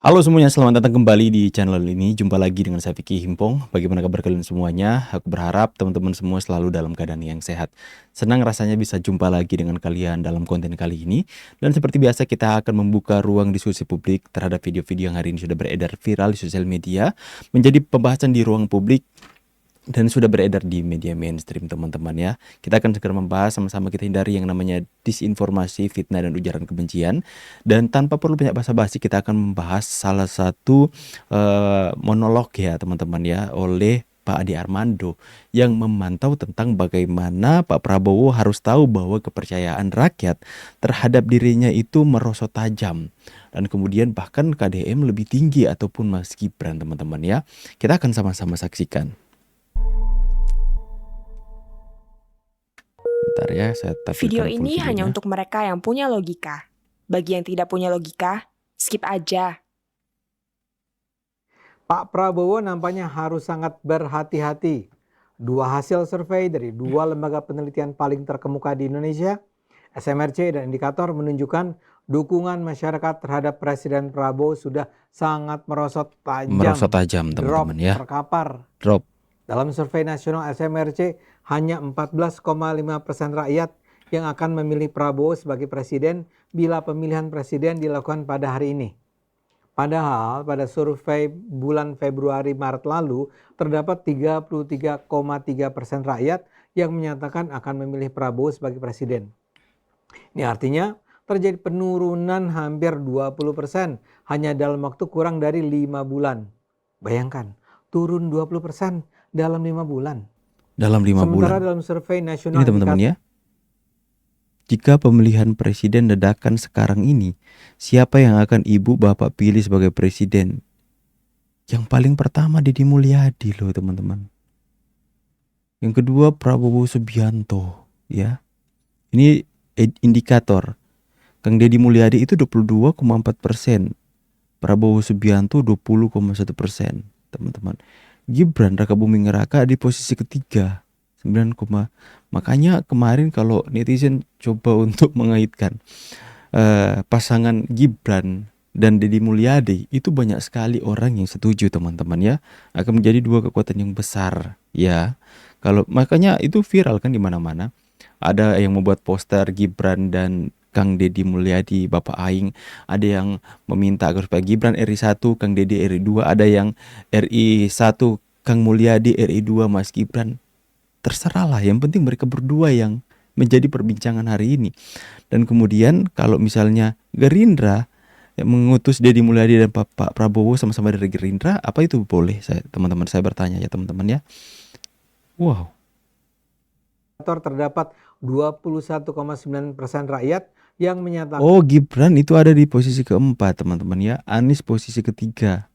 Halo semuanya, selamat datang kembali di channel ini. Jumpa lagi dengan saya Vicky Himpong. Bagaimana kabar kalian semuanya? Aku berharap teman-teman semua selalu dalam keadaan yang sehat. Senang rasanya bisa jumpa lagi dengan kalian dalam konten kali ini. Dan seperti biasa kita akan membuka ruang diskusi publik terhadap video-video yang hari ini sudah beredar viral di sosial media, menjadi pembahasan di ruang publik dan sudah beredar di media mainstream, teman-teman ya. Kita akan segera membahas sama-sama, kita hindari yang namanya disinformasi, fitnah dan ujaran kebencian. Dan tanpa perlu banyak basa-basi, kita akan membahas salah satu monolog ya teman-teman ya, oleh Pak Adi Armando yang memantau tentang bagaimana Pak Prabowo harus tahu bahwa kepercayaan rakyat terhadap dirinya itu merosot tajam. Dan kemudian bahkan KDM lebih tinggi ataupun Mas Gibran, teman-teman ya. Kita akan sama-sama saksikan. Bentar ya, saya Video tampilkan full ini hanya videonya. untuk mereka yang punya logika. Bagi yang tidak punya logika, skip aja. Pak Prabowo nampaknya harus sangat berhati-hati. Dua hasil survei dari dua lembaga penelitian paling terkemuka di Indonesia, SMRC dan Indikator, menunjukkan dukungan masyarakat terhadap Presiden Prabowo sudah sangat merosot tajam, teman-teman ya. terkapar. Drop. Dalam survei nasional SMRC, hanya 14,5% rakyat yang akan memilih Prabowo sebagai presiden bila pemilihan presiden dilakukan pada hari ini. Padahal pada survei bulan Februari-Maret lalu terdapat 33,3% rakyat yang menyatakan akan memilih Prabowo sebagai presiden. Ini artinya terjadi penurunan hampir 20% hanya dalam waktu kurang dari 5 bulan. Bayangkan, turun 20% dalam 5 bulan. Dalam 5 Sementara bulan. dalam survei nasional Ini teman-teman ya. Jika pemilihan presiden dadakan sekarang ini, siapa yang akan ibu bapak pilih sebagai presiden? Yang paling pertama Deddy Mulyadi loh teman-teman. Yang kedua Prabowo Subianto ya. Ini indikator. Kang Deddy Mulyadi itu 22,4%. Prabowo Subianto 20,1%, teman-teman. Gibran Rakabuming Raka di posisi ketiga 9, makanya kemarin kalau netizen coba untuk mengaitkan pasangan Gibran dan Deddy Mulyadi, itu banyak sekali orang yang setuju teman-teman ya, akan menjadi dua kekuatan yang besar ya. Kalau makanya itu viral kan di mana-mana. Ada yang membuat poster Gibran dan Kang Deddy Mulyadi, Bapak Aing. Ada yang meminta agar supaya Gibran RI 1, Kang Deddy RI 2. Ada yang RI 1, Kang Mulyadi RI 2, Mas Gibran. Terserahlah, yang penting mereka berdua yang menjadi perbincangan hari ini. Dan kemudian kalau misalnya Gerindra yang mengutus Deddy Mulyadi dan Pak Prabowo sama-sama dari Gerindra, apa itu boleh? Teman-teman saya bertanya ya teman-teman ya. Wow. terdapat 21,9% rakyat yang menyatakan Gibran itu ada di posisi keempat teman-teman ya. Anies posisi ketiga.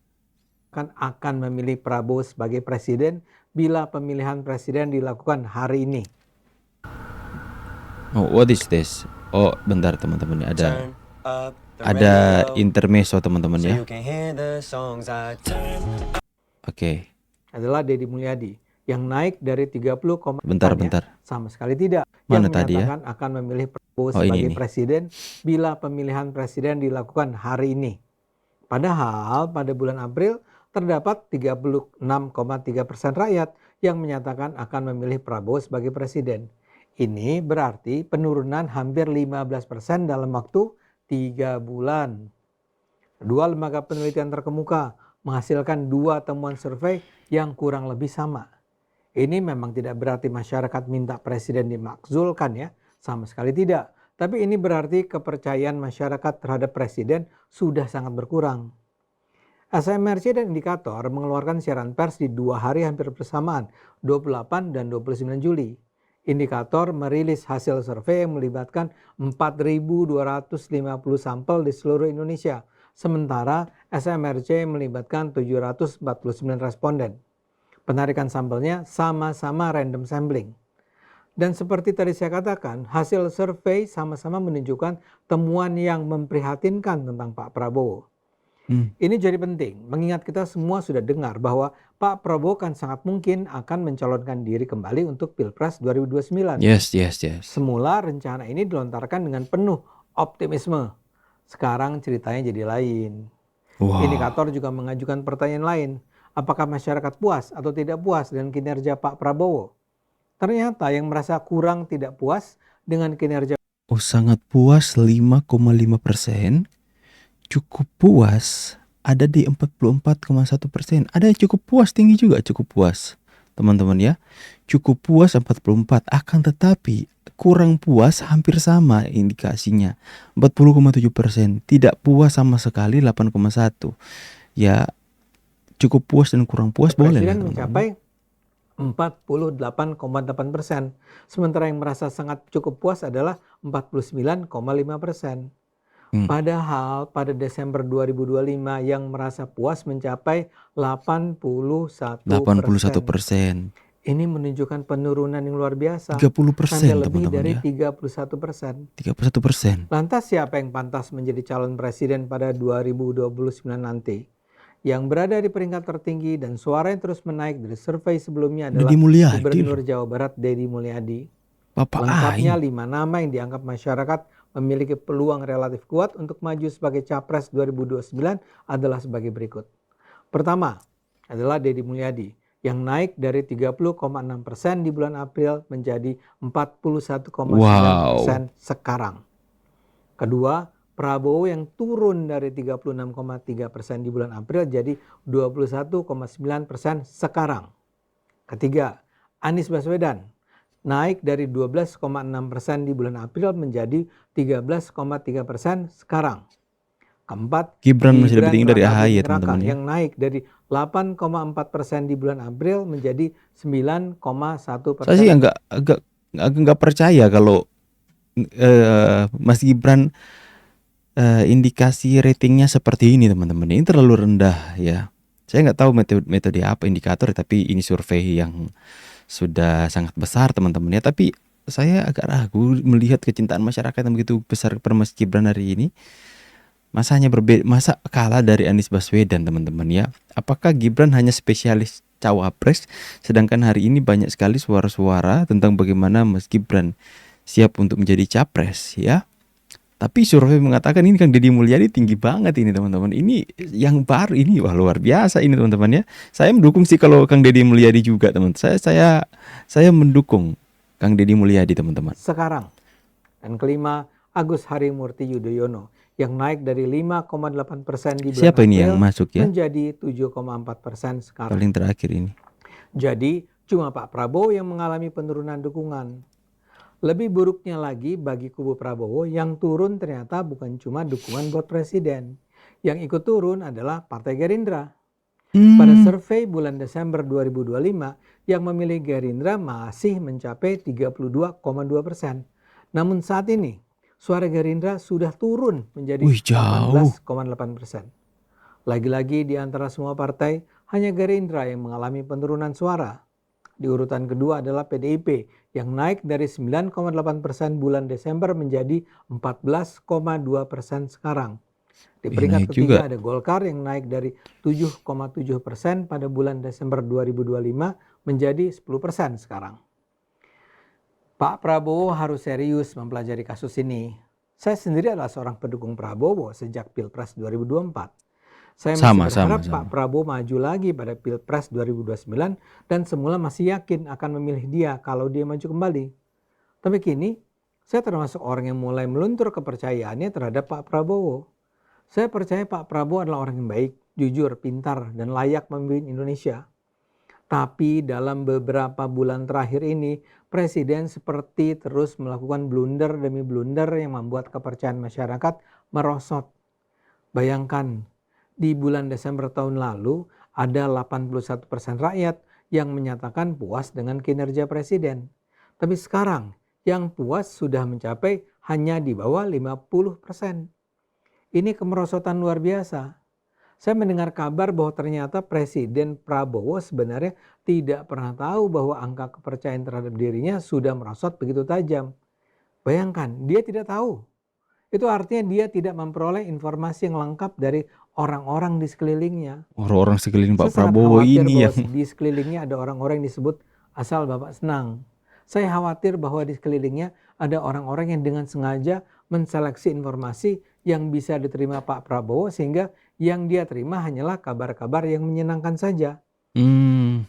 akan memilih Prabowo sebagai presiden bila pemilihan presiden dilakukan hari ini. What is this? Bentar teman-teman, ada intermezzo teman-teman ya. Oke. Adalah Deddy Mulyadi yang naik dari 30, Bentar. sama sekali tidak. Mana yang tadi ya? menyatakan akan memilih Prabowo sebagai ini. presiden bila pemilihan presiden dilakukan hari ini. Padahal pada bulan April terdapat 36,3% rakyat yang menyatakan akan memilih Prabowo sebagai presiden. Ini berarti penurunan hampir 15% dalam waktu 3 bulan. Dua lembaga penelitian terkemuka menghasilkan dua temuan survei yang kurang lebih sama. Ini memang tidak berarti masyarakat minta presiden dimakzulkan ya, sama sekali tidak. Tapi ini berarti kepercayaan masyarakat terhadap presiden sudah sangat berkurang. SMRC dan Indikator mengeluarkan siaran pers di 2 hari hampir bersamaan, 28 dan 29 Juli. Indikator merilis hasil survei yang melibatkan 4.250 sampel di seluruh Indonesia, sementara SMRC melibatkan 749 responden. Penarikan sampelnya sama-sama random sampling. Dan seperti tadi saya katakan, hasil survei sama-sama menunjukkan temuan yang memprihatinkan tentang Pak Prabowo. Ini jadi penting, mengingat kita semua sudah dengar bahwa Pak Prabowo kan sangat mungkin akan mencalonkan diri kembali untuk Pilpres 2029. Yes. Semula rencana ini dilontarkan dengan penuh optimisme. Sekarang ceritanya jadi lain. Wah, Indikator juga mengajukan pertanyaan lain. Apakah masyarakat puas atau tidak puas dengan kinerja Pak Prabowo? Ternyata yang merasa kurang tidak puas dengan kinerja sangat puas 5,5%, cukup puas ada di 44,1%. Ada yang cukup puas tinggi juga, cukup puas. Teman-teman ya, cukup puas 44, akan tetapi kurang puas hampir sama indikasinya 40,7%, tidak puas sama sekali 8,1. Ya, cukup puas dan kurang puas boleh lah presiden teman-teman. mencapai 48,8%. Sementara yang merasa sangat cukup puas adalah 49,5%. Hmm, Padahal pada Desember 2025 yang merasa puas mencapai 81%. 81%, Ini menunjukkan penurunan yang luar biasa, 30% sampai lebih teman-teman dari ya, 31%. 31%. Lantas siapa yang pantas menjadi calon presiden pada 2029 nanti? Yang berada di peringkat tertinggi dan suara yang terus menaik dari survei sebelumnya Deddy adalah Mulyadi Gubernur loh, Jawa Barat Deddy Mulyadi. Bapak Lengkapnya Aing. 5 nama yang dianggap masyarakat memiliki peluang relatif kuat untuk maju sebagai Capres 2029 adalah sebagai berikut. Pertama adalah Deddy Mulyadi yang naik dari 30,6% di bulan April menjadi 41,9% Wow, sekarang. Kedua, Prabowo yang turun dari 36,3% di bulan April jadi 21,9% sekarang. Ketiga, Anies Baswedan naik dari 12,6% di bulan April menjadi 13,3% sekarang. Keempat, Gibran masih lebih Gibran tinggi dari Rakabuming AHY Raka teman-teman ya. yang naik dari 8,4% di bulan April menjadi 9,1%. Saya sih agak nggak percaya kalau Mas Gibran indikasi ratingnya seperti ini teman-teman. Ini terlalu rendah ya. Saya nggak tahu metode apa indikator, tapi ini survei yang sudah sangat besar teman-teman ya. Tapi saya agak ragu melihat kecintaan masyarakat yang begitu besar kepada Mas Gibran hari ini. Masa kalah dari Anies Baswedan teman-teman ya. Apakah Gibran hanya spesialis cawapres, sedangkan hari ini banyak sekali suara-suara tentang bagaimana Mas Gibran siap untuk menjadi capres ya. Tapi survei mengatakan ini Kang Deddy Mulyadi tinggi banget ini teman-teman. Ini yang baru ini, wah luar biasa ini teman-teman ya. Saya mendukung sih kalau Kang Deddy Mulyadi juga teman. Saya mendukung Kang Deddy Mulyadi teman-teman. Sekarang. Dan kelima, Agus Harimurti Yudhoyono yang naik dari 5,8% di bulan Siapa ini yang April masuk ya? menjadi 7,4% sekarang. Paling terakhir ini. Jadi cuma Pak Prabowo yang mengalami penurunan dukungan. Lebih buruknya lagi bagi kubu Prabowo yang turun ternyata bukan cuma dukungan buat presiden. Yang ikut turun adalah Partai Gerindra. Pada survei bulan Desember 2025 yang memilih Gerindra masih mencapai 32,2%. Namun saat ini suara Gerindra sudah turun menjadi Wih, jauh. 18,8%. Lagi-lagi di antara semua partai hanya Gerindra yang mengalami penurunan suara. Di urutan kedua adalah PDIP yang naik dari 9,8% bulan Desember menjadi 14,2% sekarang. Di peringkat Naik ketiga juga. ada Golkar yang naik dari 7,7% pada bulan Desember 2025 menjadi 10% sekarang. Pak Prabowo harus serius mempelajari kasus ini. Saya sendiri adalah seorang pendukung Prabowo sejak Pilpres 2024. Saya masih berharap Pak Prabowo maju lagi pada Pilpres 2029 dan semula masih yakin akan memilih dia kalau dia maju kembali. Tapi kini saya termasuk orang yang mulai meluntur kepercayaannya terhadap Pak Prabowo. Saya percaya Pak Prabowo adalah orang yang baik, jujur, pintar, dan layak memimpin Indonesia. Tapi dalam beberapa bulan terakhir ini, Presiden seperti terus melakukan blunder demi blunder yang membuat kepercayaan masyarakat merosot. Bayangkan, di bulan Desember tahun lalu ada 81% rakyat yang menyatakan puas dengan kinerja Presiden. Tapi sekarang yang puas sudah mencapai hanya di bawah 50%. Ini kemerosotan luar biasa. Saya mendengar kabar bahwa ternyata Presiden Prabowo sebenarnya tidak pernah tahu bahwa angka kepercayaan terhadap dirinya sudah merosot begitu tajam. Bayangkan, dia tidak tahu. Itu artinya dia tidak memperoleh informasi yang lengkap dari orang-orang di sekelilingnya. Orang-orang sekeliling Pak Saya sangat Prabowo khawatir ini bahwa yang di sekelilingnya ada orang-orang yang disebut asal Bapak senang. Saya khawatir bahwa di sekelilingnya ada orang-orang yang dengan sengaja menseleksi informasi yang bisa diterima Pak Prabowo sehingga yang dia terima hanyalah kabar-kabar yang menyenangkan saja.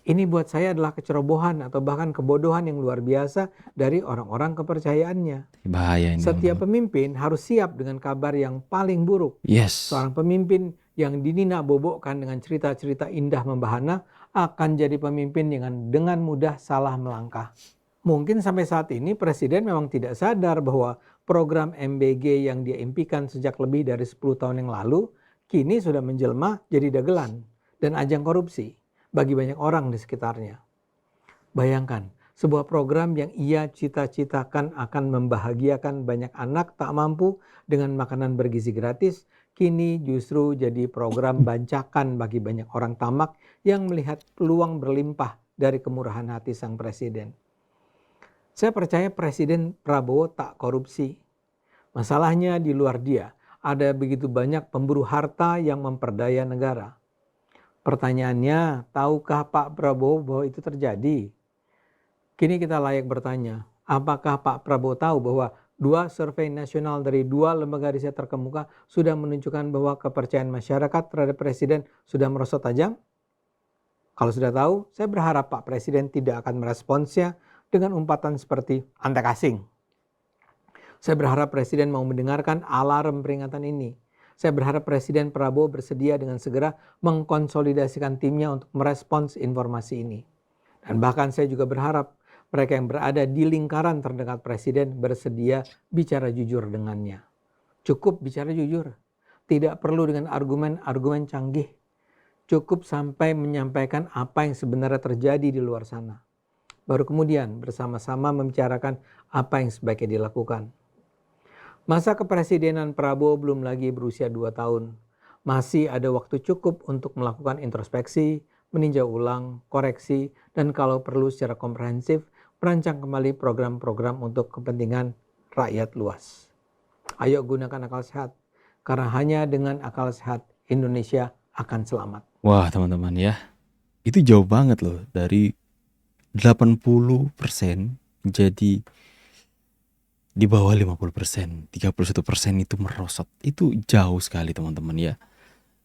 Ini buat saya adalah kecerobohan atau bahkan kebodohan yang luar biasa dari orang-orang kepercayaannya. Bahaya ini, Setiap teman-teman. pemimpin harus siap dengan kabar yang paling buruk. Yes. Seorang pemimpin yang dinina-bobokkan dengan cerita-cerita indah membahana akan jadi pemimpin yang dengan mudah salah melangkah. Mungkin sampai saat ini Presiden memang tidak sadar bahwa program MBG yang dia impikan sejak lebih dari 10 tahun yang lalu kini sudah menjelma jadi dagelan dan ajang korupsi bagi banyak orang di sekitarnya. Bayangkan, sebuah program yang ia cita-citakan akan membahagiakan banyak anak tak mampu dengan makanan bergizi gratis, kini justru jadi program bancakan bagi banyak orang tamak yang melihat peluang berlimpah dari kemurahan hati sang presiden. Saya percaya Presiden Prabowo tak korupsi. Masalahnya di luar dia, ada begitu banyak pemburu harta yang memperdaya negara. Pertanyaannya, tahukah Pak Prabowo bahwa itu terjadi? Kini kita layak bertanya, apakah Pak Prabowo tahu bahwa 2 survei nasional dari 2 lembaga riset terkemuka sudah menunjukkan bahwa kepercayaan masyarakat terhadap Presiden sudah merosot tajam? Kalau sudah tahu, saya berharap Pak Presiden tidak akan meresponsnya dengan umpatan seperti antek asing. Saya berharap Presiden mau mendengarkan alarm peringatan ini. Saya berharap Presiden Prabowo bersedia dengan segera mengkonsolidasikan timnya untuk merespons informasi ini. Dan bahkan saya juga berharap mereka yang berada di lingkaran terdekat Presiden bersedia bicara jujur dengannya. Cukup bicara jujur. Tidak perlu dengan argumen-argumen canggih. Cukup sampai menyampaikan apa yang sebenarnya terjadi di luar sana. Baru kemudian bersama-sama membicarakan apa yang sebaiknya dilakukan. Masa kepresidenan Prabowo belum lagi berusia 2 tahun. Masih ada waktu cukup untuk melakukan introspeksi, meninjau ulang, koreksi, dan kalau perlu secara komprehensif, merancang kembali program-program untuk kepentingan rakyat luas. Ayo gunakan akal sehat, karena hanya dengan akal sehat Indonesia akan selamat. Wah, teman-teman ya. Itu jauh banget loh dari 80% menjadi di bawah 50%, 31% itu merosot. Itu jauh sekali teman-teman ya.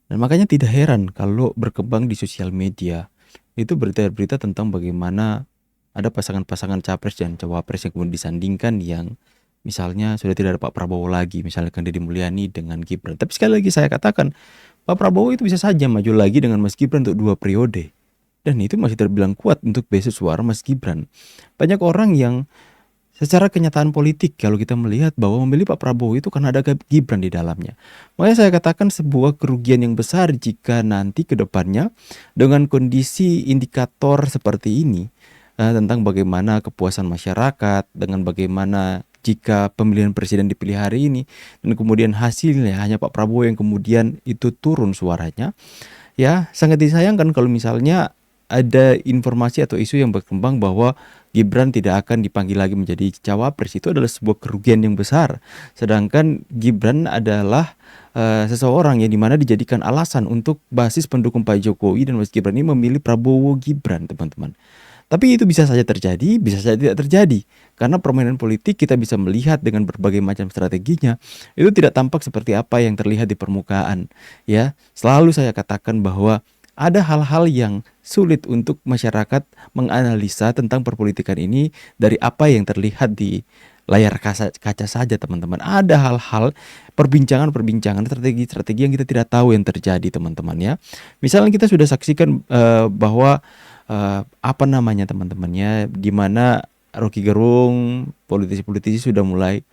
Dan makanya tidak heran kalau berkembang di sosial media itu berita-berita tentang bagaimana ada pasangan-pasangan capres dan cawapres yang kemudian disandingkan yang misalnya sudah tidak ada Pak Prabowo lagi, misalnya Deddy Mulyani dengan Gibran. Tapi sekali lagi saya katakan, Pak Prabowo itu bisa saja maju lagi dengan Mas Gibran untuk 2 periode. Dan itu masih terbilang kuat untuk basis suara Mas Gibran. Banyak orang yang secara kenyataan politik kalau kita melihat bahwa memilih Pak Prabowo itu karena ada Gibran di dalamnya. Makanya saya katakan sebuah kerugian yang besar jika nanti ke depannya dengan kondisi indikator seperti ini tentang bagaimana kepuasan masyarakat, dengan bagaimana jika pemilihan presiden dipilih hari ini dan kemudian hasilnya hanya Pak Prabowo yang kemudian itu turun suaranya. Ya, sangat disayangkan kalau misalnya ada informasi atau isu yang berkembang bahwa Gibran tidak akan dipanggil lagi menjadi cawapres. Itu adalah sebuah kerugian yang besar. Sedangkan Gibran adalah seseorang yang dimana dijadikan alasan untuk basis pendukung Pak Jokowi dan Mas Gibran ini memilih Prabowo Gibran, teman-teman. Tapi itu bisa saja terjadi, bisa saja tidak terjadi. Karena permainan politik kita bisa melihat dengan berbagai macam strateginya. Itu tidak tampak seperti apa yang terlihat di permukaan. Ya, selalu saya katakan bahwa ada hal-hal yang sulit untuk masyarakat menganalisa tentang perpolitikan ini dari apa yang terlihat di layar kaca saja, teman-teman. Ada hal-hal perbincangan-perbincangan strategi-strategi yang kita tidak tahu yang terjadi, teman-teman ya. Misalnya kita sudah saksikan bahwa teman-temannya di mana Rocky Gerung, politisi-politisi sudah mulai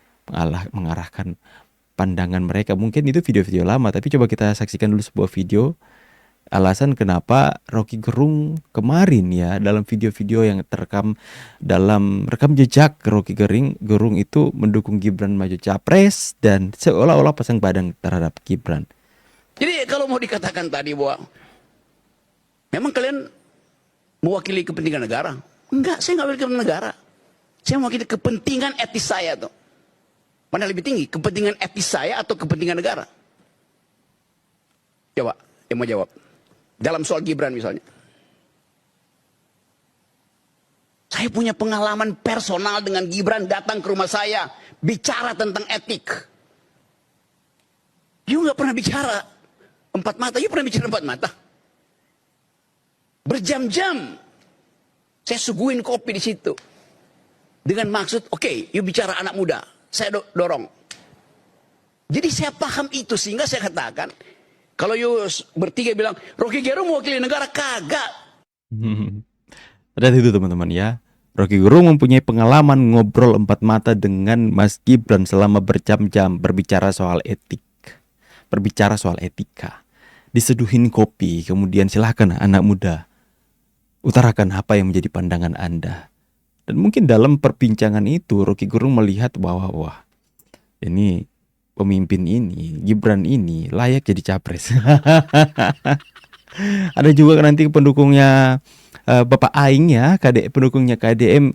mengarahkan pandangan mereka. Mungkin itu video-video lama, tapi coba kita saksikan dulu sebuah video alasan kenapa Rocky Gerung kemarin ya dalam video-video yang terekam dalam rekam jejak Rocky Gerung itu mendukung Gibran maju capres dan seolah-olah pasang badan terhadap Gibran. Jadi kalau mau dikatakan tadi bahwa memang kalian mewakili kepentingan negara, enggak, saya nggak mewakili kepentingan negara. Saya mewakili kepentingan etis saya tuh. Mana lebih tinggi, kepentingan etis saya atau kepentingan negara? Coba, yang mau jawab. Dalam soal Gibran misalnya. Saya punya pengalaman personal dengan Gibran, datang ke rumah saya, bicara tentang etik. Dia nggak pernah bicara Empat mata, you pernah bicara empat mata? Berjam-jam saya suguhin kopi di situ. Dengan maksud, oke, you bicara anak muda, saya dorong. Jadi saya paham itu, sehingga saya katakan, kalau you bertiga bilang, Rocky Gerung mewakili negara, kagak. Lihat itu teman-teman ya. Rocky Gerung mempunyai pengalaman ngobrol empat mata dengan Mas Gibran selama berjam-jam berbicara soal etika. Diseduhin kopi, kemudian silahkan anak muda, utarakan apa yang menjadi pandangan Anda. Dan mungkin dalam perbincangan itu Rocky Gerung melihat bahwa wah, ini pemimpin ini, Gibran ini layak jadi capres. Ada juga nanti pendukungnya Bapak Aing ya, pendukungnya KDM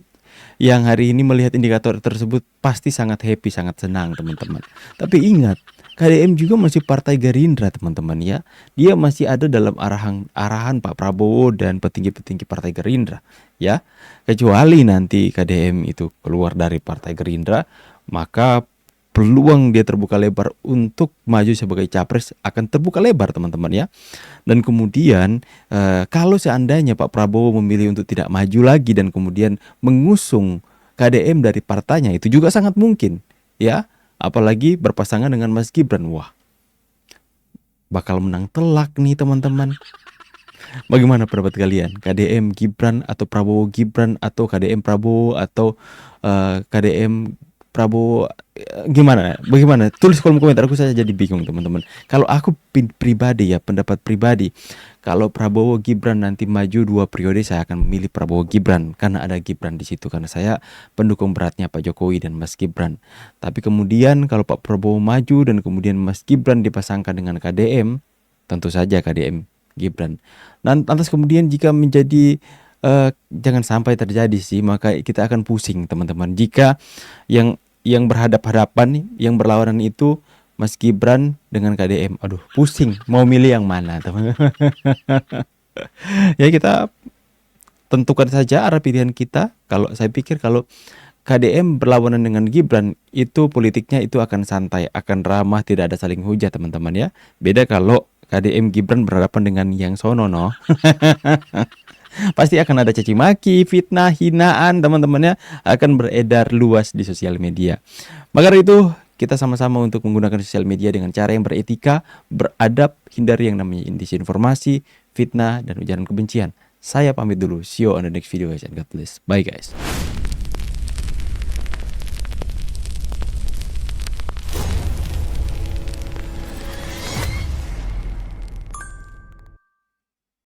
yang hari ini melihat indikator tersebut pasti sangat happy, sangat senang teman-teman. Tapi ingat, KDM juga masih partai Gerindra teman-teman ya. Dia masih ada dalam arahan Pak Prabowo dan petinggi-petinggi partai Gerindra ya. Kecuali nanti KDM itu keluar dari partai Gerindra, maka peluang dia terbuka lebar untuk maju sebagai capres akan terbuka lebar teman-teman ya. Dan kemudian kalau seandainya Pak Prabowo memilih untuk tidak maju lagi dan kemudian mengusung KDM dari partainya, itu juga sangat mungkin ya. Apalagi berpasangan dengan Mas Gibran, wah, bakal menang telak nih teman-teman. Bagaimana pendapat kalian? KDM Gibran atau Prabowo Gibran atau KDM Prabowo atau KDM Prabowo, gimana? Bagaimana? Tulis kolom komentar, aku saja jadi bingung teman-teman. Kalau aku pribadi ya, pendapat pribadi, kalau Prabowo Gibran nanti maju 2 periode, saya akan memilih Prabowo Gibran karena ada Gibran di situ, karena saya pendukung beratnya Pak Jokowi dan Mas Gibran. Tapi kemudian kalau Pak Prabowo maju dan kemudian Mas Gibran dipasangkan dengan KDM, tentu saja KDM Gibran. Dan lantas kemudian jika menjadi jangan sampai terjadi sih, maka kita akan pusing teman-teman jika yang berhadap-hadapan, yang berlawanan itu Mas Gibran dengan KDM. Aduh, pusing mau milih yang mana teman. Ya kita tentukan saja arah pilihan kita. Kalau saya pikir kalau KDM berlawanan dengan Gibran, itu politiknya itu akan santai, akan ramah, tidak ada saling hujat teman-teman ya. Beda kalau KDM Gibran berhadapan dengan yang sono no. Pasti akan ada caci maki, fitnah, hinaan teman-temannya akan beredar luas di sosial media. Maka dari itu kita sama-sama untuk menggunakan sosial media dengan cara yang beretika, beradab, hindari yang namanya disinformasi, fitnah, dan ujaran kebencian. Saya pamit dulu. See you on the next video guys and God bless. Bye guys.